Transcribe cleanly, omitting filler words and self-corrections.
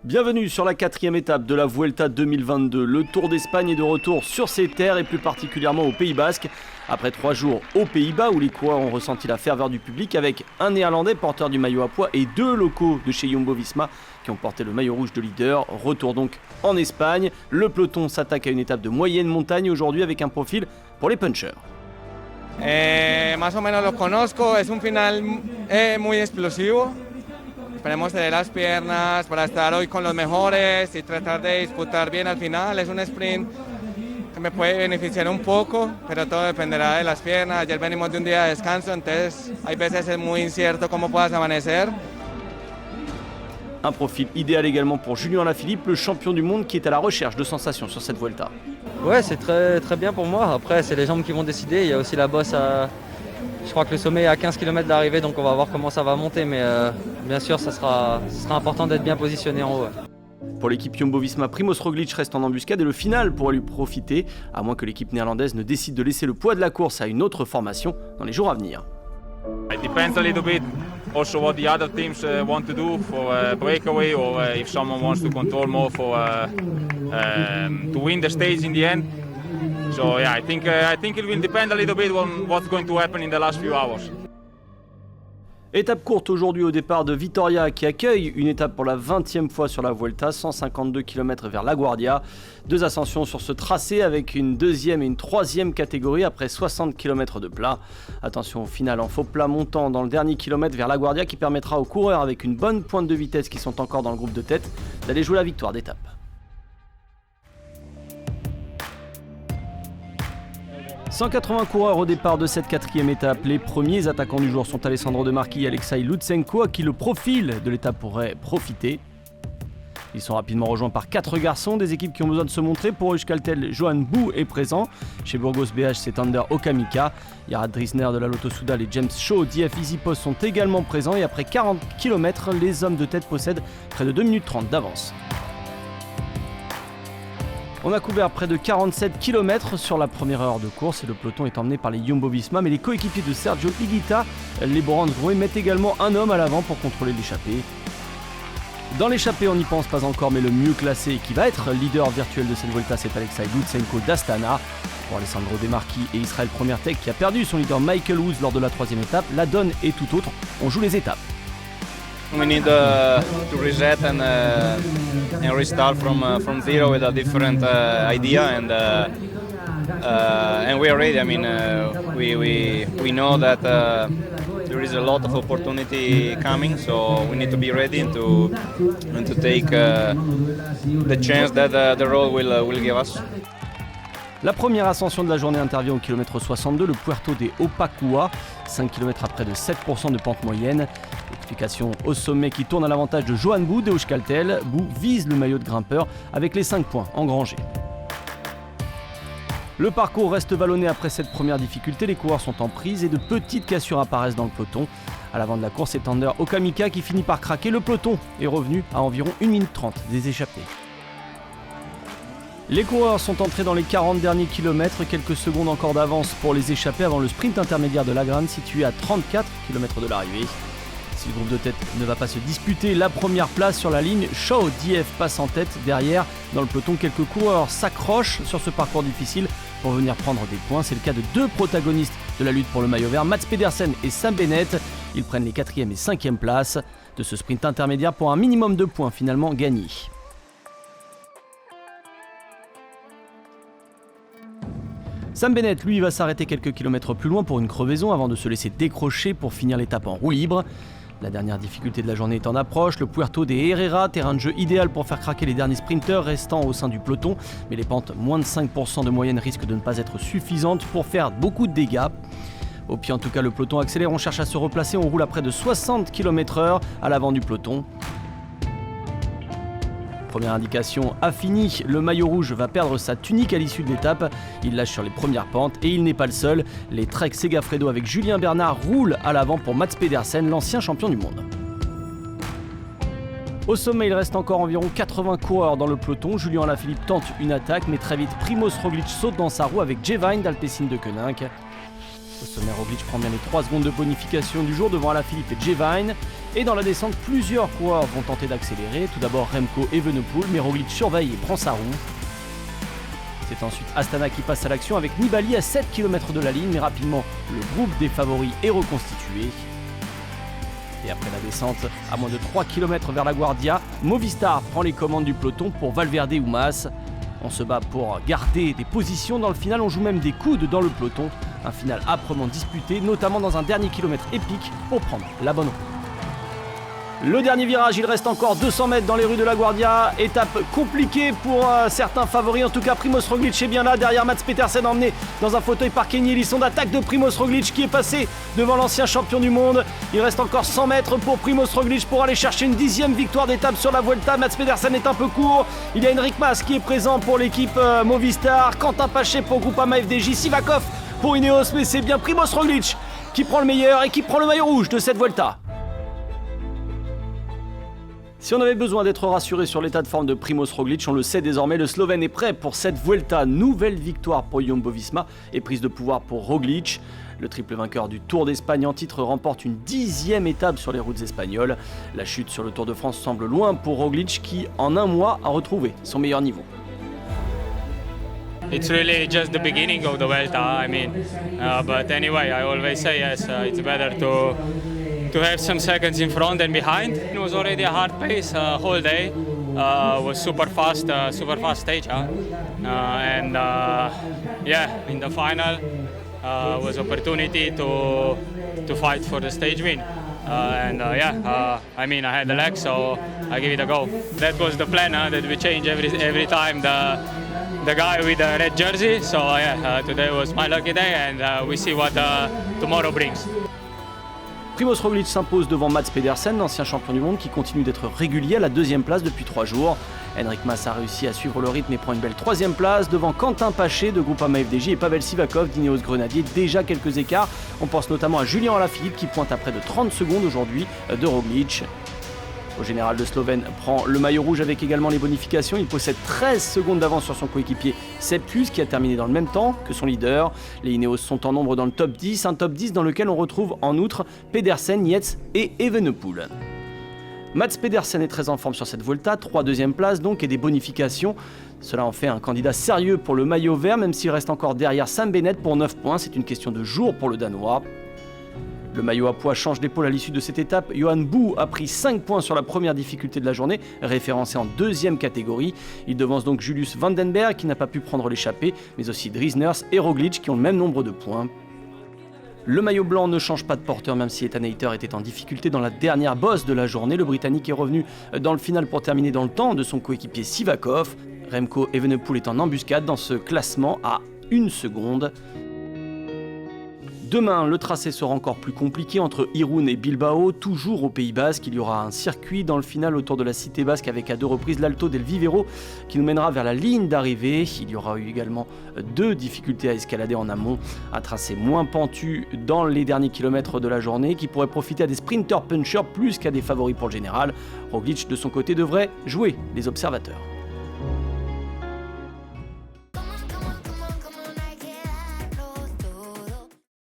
Bienvenue sur la 4e étape de la Vuelta 2022. Le Tour d'Espagne est de retour sur ses terres et plus particulièrement au Pays Basque. Après 3 jours aux Pays-Bas où les coureurs ont ressenti la ferveur du public avec un Néerlandais porteur du maillot à pois et 2 locaux de chez Jumbo-Visma qui ont porté le maillot rouge de leader. Retour donc en Espagne. Le peloton s'attaque à une étape de moyenne montagne aujourd'hui avec un profil pour les punchers. Más o menos los conozco, es un final muy explosivo. Esperemos tener las piernas para estar hoy con los mejores y tratar de disputar bien al final. Es un sprint que me puede beneficiar un poco, pero todo dependerá de las piernas. Ayer venimos de un día de descanso, entonces hay veces es muy incierto cómo puedas amanecer. Un profil idéal également pour Julien Alaphilippe, le champion du monde qui est à la recherche de sensations sur cette Vuelta. Ouais, c'est très bien pour moi. Après, c'est les jambes qui vont décider. Il y a aussi la bosse à... Je crois que le sommet est à 15 km d'arrivée, donc on va voir comment ça va monter. Mais bien sûr, ce sera important d'être bien positionné en haut. Pour l'équipe Jumbo-Visma, Primoz Roglic reste en embuscade et le final pourrait lui profiter, à moins que l'équipe néerlandaise ne décide de laisser le poids de la course à une autre formation dans les jours à venir. It depends a little bit also what the other teams want to do for a breakaway or if someone wants to control more for to win the stage in the end. So yeah, I think it will depend a little bit on what's going to happen in the last few hours. Étape courte aujourd'hui au départ de Vitoria qui accueille une étape pour la 20e fois sur la Vuelta, 152 km vers La Guardia. 2 ascensions sur ce tracé avec une 2e et une 3e catégorie après 60 km de plat. Attention au final en faux plat montant dans le dernier kilomètre vers La Guardia qui permettra aux coureurs avec une bonne pointe de vitesse qui sont encore dans le groupe de tête d'aller jouer la victoire d'étape. « 180 coureurs au départ de cette 4e étape. Les premiers attaquants du jour sont Alessandro De Marchi et Alexei Lutsenko à qui le profil de l'étape pourrait profiter. Ils sont rapidement rejoints par 4 garçons, des équipes qui ont besoin de se montrer. Pour Euskaltel, Johan Bou est présent. Chez Burgos BH, c'est Ander Okamika. Jarad Drisner de la Lotto Soudal et James Shaw d'IF EasyPost sont également présents. Et après 40 km, les hommes de tête possèdent près de 2 minutes 30 d'avance. On a couvert près de 47 km sur la première heure de course et le peloton est emmené par les Jumbo-Visma, mais les coéquipiers de Sergio Higuita, les Borans Grohe, mettent également un homme à l'avant pour contrôler l'échappée. Dans l'échappée, on n'y pense pas encore, mais le mieux classé et qui va être leader virtuel de cette Vuelta, c'est Alexei Lutsenko d'Astana. Pour Alessandro De Marchi et Israël Premier Tech qui a perdu son leader Michael Woods lors de la 3e étape, la donne est tout autre. On joue les étapes. We need to reset and restart from zero with a different idea and we are ready. I mean, we know that there is a lot of opportunity coming, so we need to be ready and to take the chance that the road will give us. La première ascension de la journée intervient au kilomètre 62, le Puerto de Opacua, 5 km à près de 7% de pente moyenne. Explication au sommet qui tourne à l'avantage de Johan Bou de Euskaltel. Bou vise le maillot de grimpeur avec les 5 points engrangés. Le parcours reste vallonné après cette première difficulté, les coureurs sont en prise et de petites cassures apparaissent dans le peloton. À l'avant de la course, c'est Ander Okamika qui finit par craquer. Le peloton est revenu à environ 1 minute 30 des échappés. Les coureurs sont entrés dans les 40 derniers kilomètres, quelques secondes encore d'avance pour les échappés avant le sprint intermédiaire de Lagrane situé à 34 km de l'arrivée. Si le groupe de tête ne va pas se disputer la première place sur la ligne, Shaw d'IF passe en tête. Derrière, dans le peloton, quelques coureurs s'accrochent sur ce parcours difficile pour venir prendre des points. C'est le cas de 2 protagonistes de la lutte pour le maillot vert, Mats Pedersen et Sam Bennett. Ils prennent les 4e et 5e places de ce sprint intermédiaire pour un minimum de points finalement gagnés. Sam Bennett, lui, va s'arrêter quelques kilomètres plus loin pour une crevaison avant de se laisser décrocher pour finir l'étape en roue libre. La dernière difficulté de la journée est en approche, le Puerto de Herrera, terrain de jeu idéal pour faire craquer les derniers sprinteurs restant au sein du peloton, mais les pentes moins de 5% de moyenne risquent de ne pas être suffisantes pour faire beaucoup de dégâts. Au pied en tout cas, le peloton accélère, on cherche à se replacer, on roule à près de 60 km/h à l'avant du peloton. Première indication a fini, le maillot rouge va perdre sa tunique à l'issue de l'étape. Il lâche sur les premières pentes et il n'est pas le seul. Les Trek Segafredo avec Julien Bernard roulent à l'avant pour Mats Pedersen, l'ancien champion du monde. Au sommet, il reste encore environ 80 coureurs dans le peloton. Julien Alaphilippe tente une attaque, mais très vite Primoz Roglic saute dans sa roue avec Jevine d'Alpecin de Koninck. Au sommet, Roglic prend bien les 3 secondes de bonification du jour devant Alaphilippe et Jevine. Et dans la descente, plusieurs coureurs vont tenter d'accélérer. Tout d'abord Remco et Evenepoel, mais Roglic surveille et prend sa roue. C'est ensuite Astana qui passe à l'action avec Nibali à 7 km de la ligne, mais rapidement le groupe des favoris est reconstitué. Et après la descente, à moins de 3 km vers la Guardia, Movistar prend les commandes du peloton pour Valverde ou Mas. On se bat pour garder des positions dans le final, on joue même des coudes dans le peloton. Un final âprement disputé, notamment dans un dernier kilomètre épique pour prendre la bonne route. Le dernier virage, il reste encore 200 mètres dans les rues de la Guardia. Étape compliquée pour certains favoris. En tout cas, Primoz Roglic est bien là. Derrière, Mads Pedersen emmené dans un fauteuil par Kenny Elissonde. Attaque de Primoz Roglic qui est passé devant l'ancien champion du monde. Il reste encore 100 mètres pour Primoz Roglic pour aller chercher une 10e victoire d'étape sur la Vuelta. Mads Pedersen est un peu court. Il y a Enric Mas qui est présent pour l'équipe Movistar. Quentin Paché pour Groupama FDJ. Sivakov pour Ineos. Mais c'est bien Primoz Roglic qui prend le meilleur et qui prend le maillot rouge de cette Vuelta. Si on avait besoin d'être rassuré sur l'état de forme de Primoz Roglic, on le sait désormais, le Slovène est prêt pour cette Vuelta. Nouvelle victoire pour Jumbo-Visma et prise de pouvoir pour Roglic. Le triple vainqueur du Tour d'Espagne en titre remporte une 10e étape sur les routes espagnoles. La chute sur le Tour de France semble loin pour Roglic qui, en un mois, a retrouvé son meilleur niveau. It's really just the beginning of the Vuelta, I mean. But anyway, I always say yes, it's better to have some seconds in front and behind. It was already a hard pace whole day. It was super fast stage, and yeah, in the final was opportunity to fight for the stage win. I mean, I had the leg, so I give it a go. That was the plan, that we change every time the guy with the red jersey. So today was my lucky day, and we see what tomorrow brings. Primoz Roglic s'impose devant Mads Pedersen, l'ancien champion du monde qui continue d'être régulier à la 2e place depuis 3 jours. Enric Mas a réussi à suivre le rythme et prend une belle 3e place devant Quentin Paché de Groupama FDJ et Pavel Sivakov d'Ineos Grenadier. Déjà quelques écarts, on pense notamment à Julien Alaphilippe qui pointe à près de 30 secondes aujourd'hui de Roglic. Au général, le Slovène prend le maillot rouge avec également les bonifications. Il possède 13 secondes d'avance sur son coéquipier Sepp Kuss qui a terminé dans le même temps que son leader. Les Ineos sont en nombre dans le top 10, un top 10 dans lequel on retrouve en outre Pedersen, Yates et Evenepoel. Mads Pedersen est très en forme sur cette Vuelta, 3 deuxième places donc et des bonifications. Cela en fait un candidat sérieux pour le maillot vert, même s'il reste encore derrière Sam Bennett pour 9 points. C'est une question de jours pour le Danois. Le maillot à poids change d'épaule à l'issue de cette étape. Johan Bou a pris 5 points sur la première difficulté de la journée, référencé en 2e catégorie. Il devance donc Julius Vandenberg qui n'a pas pu prendre l'échappée, mais aussi Dries Ners et Roglic qui ont le même nombre de points. Le maillot blanc ne change pas de porteur même si Ethan Hayter était en difficulté dans la dernière bosse de la journée. Le Britannique est revenu dans le final pour terminer dans le temps de son coéquipier Sivakov. Remco Evenepoel est en embuscade dans ce classement à 1 seconde. Demain, le tracé sera encore plus compliqué entre Irún et Bilbao, toujours au Pays Basque. Il y aura un circuit dans le final autour de la cité basque avec à 2 reprises l'Alto del Vivero qui nous mènera vers la ligne d'arrivée. Il y aura eu également 2 difficultés à escalader en amont. Un tracé moins pentu dans les derniers kilomètres de la journée qui pourrait profiter à des sprinters punchers plus qu'à des favoris pour le général. Roglic de son côté devrait jouer les observateurs.